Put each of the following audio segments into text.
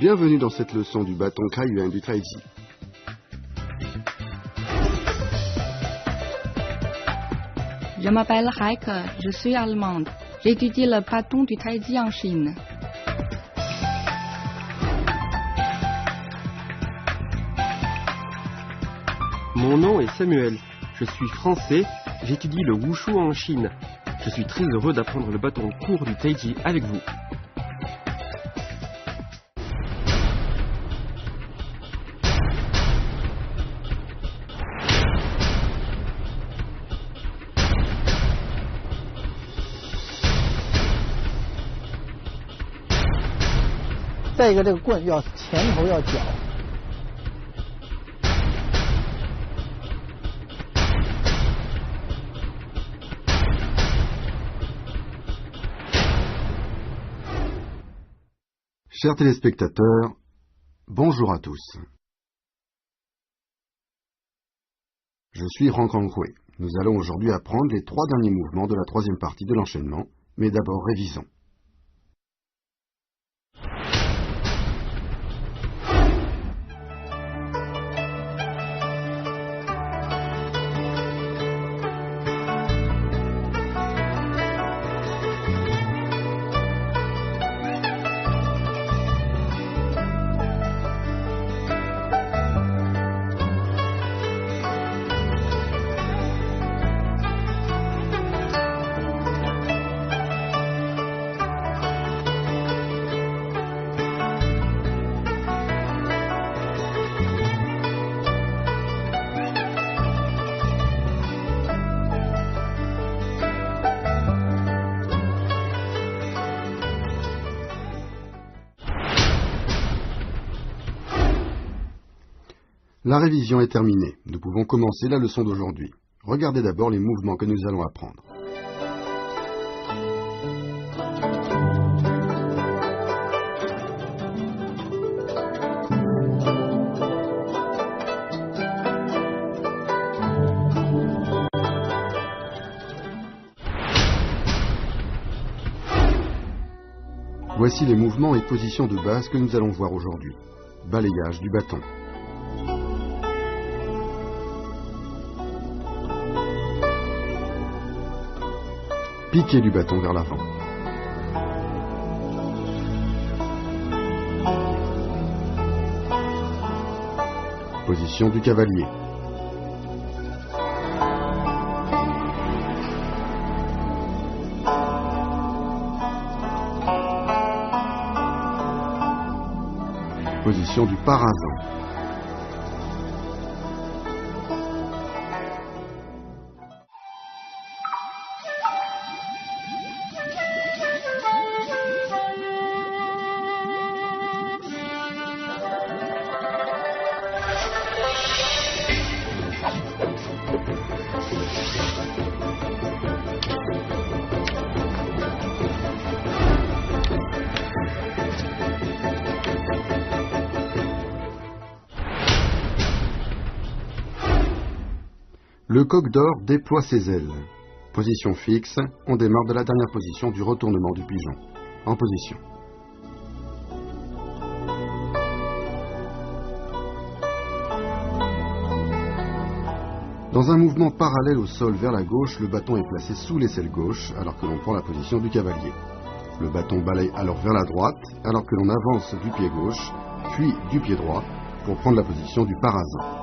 Bienvenue dans cette leçon du bâton Kaiyuan du Taiji. Je m'appelle Heike, je suis allemande. J'étudie le bâton du Taiji en Chine. Mon nom est Samuel. Je suis français. J'étudie le Wushu en Chine. Je suis très heureux d'apprendre le bâton court du Taiji avec vous. Chers téléspectateurs, bonjour à tous. Je suis Rankanghui. Nous allons aujourd'hui apprendre les 3 derniers mouvements de la 3e partie de l'enchaînement, mais d'abord révisons. La révision est terminée. Nous pouvons commencer la leçon d'aujourd'hui. Regardez d'abord les mouvements que nous allons apprendre. Voici les mouvements et positions de base que nous allons voir aujourd'hui. Balayage du bâton. Piqué du bâton vers l'avant. Position du cavalier. Position du parasant. Le coq d'or déploie ses ailes. Position fixe, on démarre de la dernière position du retournement du pigeon. En position. Dans un mouvement parallèle au sol vers la gauche, le bâton est placé sous l'aisselle gauche alors que l'on prend la position du cavalier. Le bâton balaye alors vers la droite alors que l'on avance du pied gauche, puis du pied droit pour prendre la position du parasant.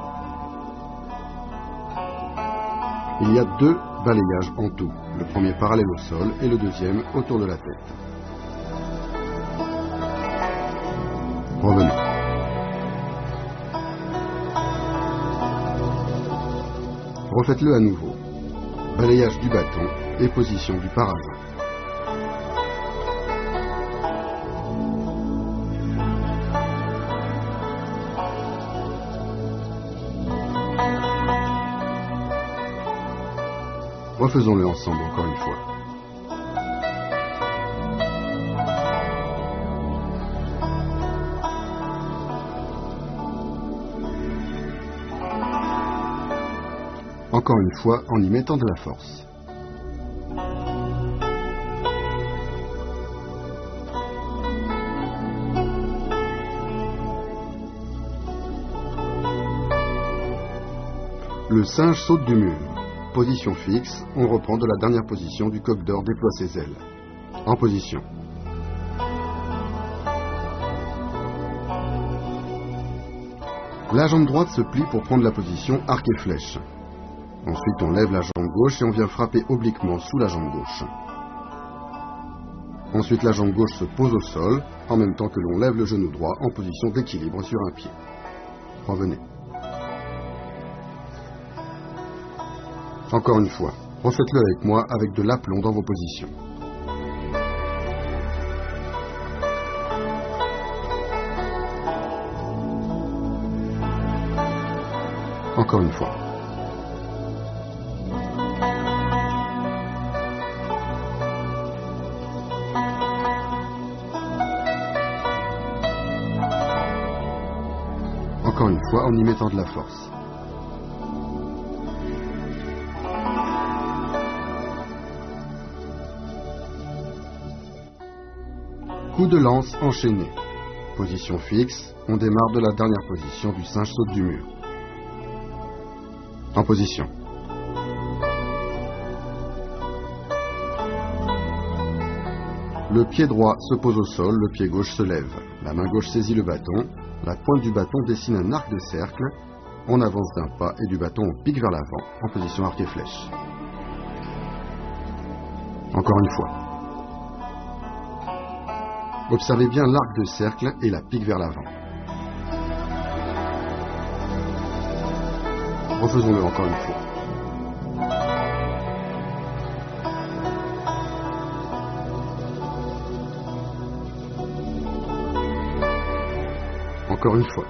Il y a 2 balayages en tout, le premier parallèle au sol et le deuxième autour de la tête. Revenons. Refaites-le à nouveau. Balayage du bâton et position du parasant. Refaisons-le ensemble encore une fois. Encore une fois en y mettant de la force. Le singe saute du mur. Position fixe, on reprend de la dernière position du coq d'or déploie ses ailes. En position. La jambe droite se plie pour prendre la position arc et flèche. Ensuite, on lève la jambe gauche et on vient frapper obliquement sous la jambe gauche. Ensuite, la jambe gauche se pose au sol, en même temps que l'on lève le genou droit en position d'équilibre sur un pied. Revenez. Encore une fois, refaites-le avec moi avec de l'aplomb dans vos positions. Encore une fois. Encore une fois en y mettant de la force. Coup de lance enchaîné. Position fixe, on démarre de la dernière position du singe saute du mur. En position. Le pied droit se pose au sol, le pied gauche se lève. La main gauche saisit le bâton, la pointe du bâton dessine un arc de cercle, on avance d'un pas et du bâton on pique vers l'avant, en position arc et flèche. Encore une fois. Observez bien l'arc de cercle et la pique vers l'avant. Refaisons-le encore une fois. Encore une fois.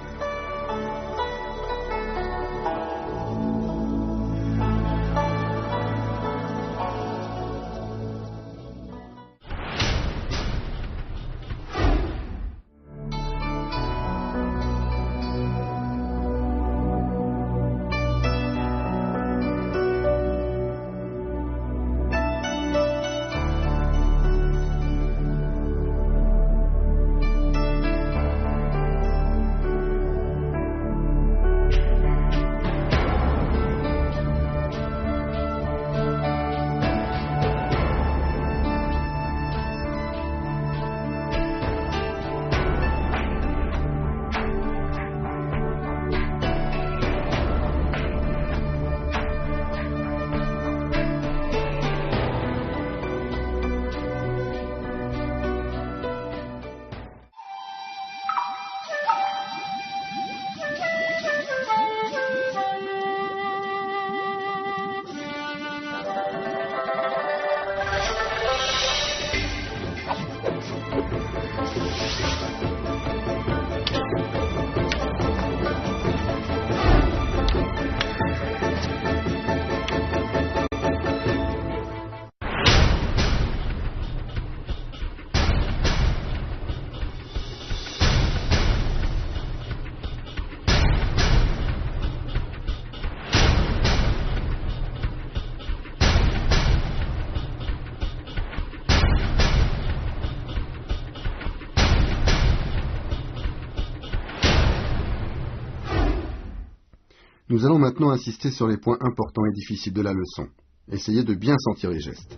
Nous allons maintenant insister sur les points importants et difficiles de la leçon. Essayez de bien sentir les gestes.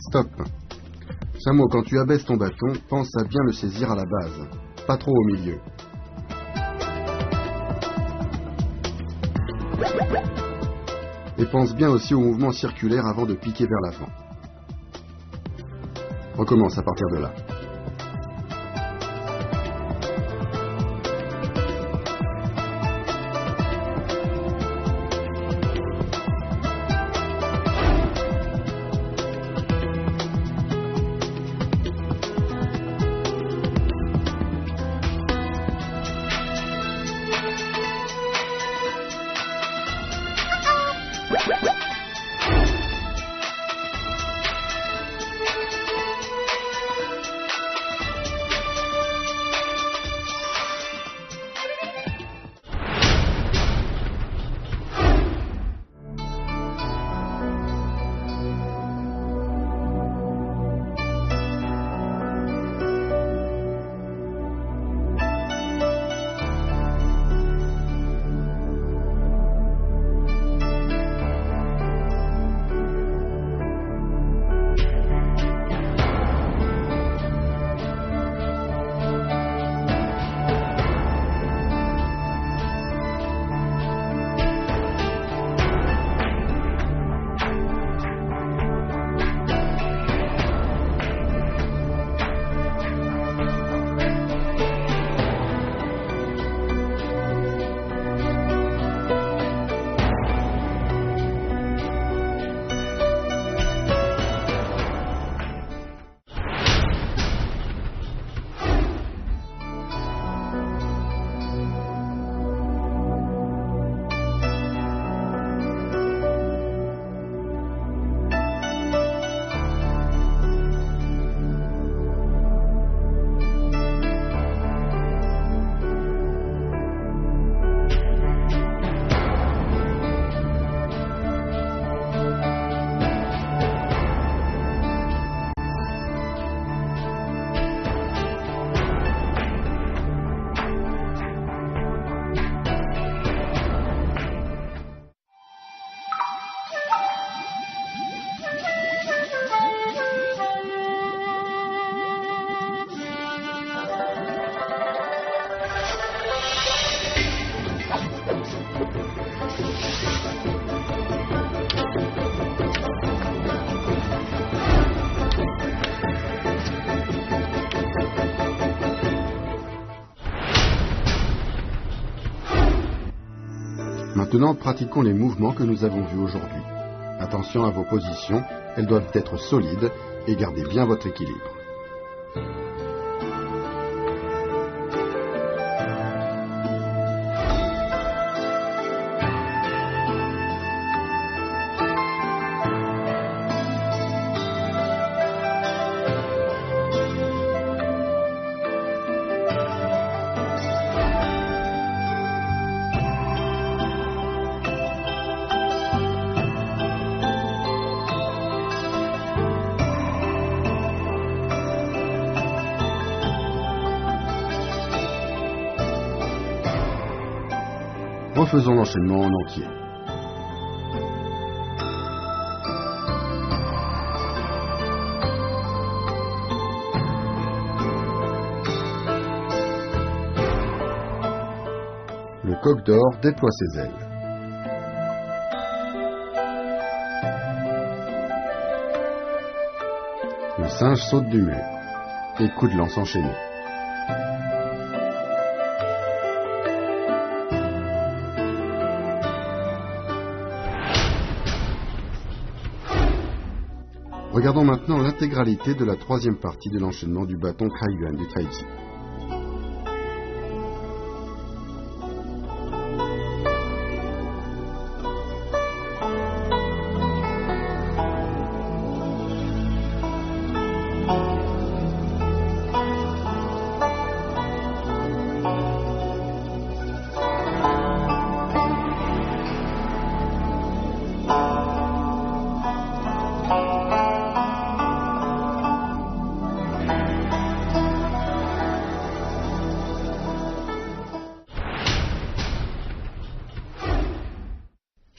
Stop. Samo, quand tu abaisses ton bâton, pense à bien le saisir à la base, pas trop au milieu. Et pense bien aussi au mouvement circulaire avant de piquer vers l'avant. Recommence à partir de là. Maintenant, pratiquons les mouvements que nous avons vus aujourd'hui. Attention à vos positions, elles doivent être solides et gardez bien votre équilibre. Refaisons l'enchaînement en entier. Le coq d'or déploie ses ailes. Le singe saute du mur et coup de lance enchaîné. Regardons maintenant l'intégralité de la troisième partie de l'enchaînement du bâton Kaiyuan du Taiji.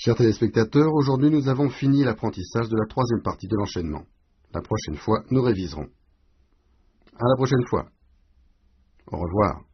Chers téléspectateurs, aujourd'hui nous avons fini l'apprentissage de la troisième partie de l'enchaînement. La prochaine fois, nous réviserons. À la prochaine fois. Au revoir.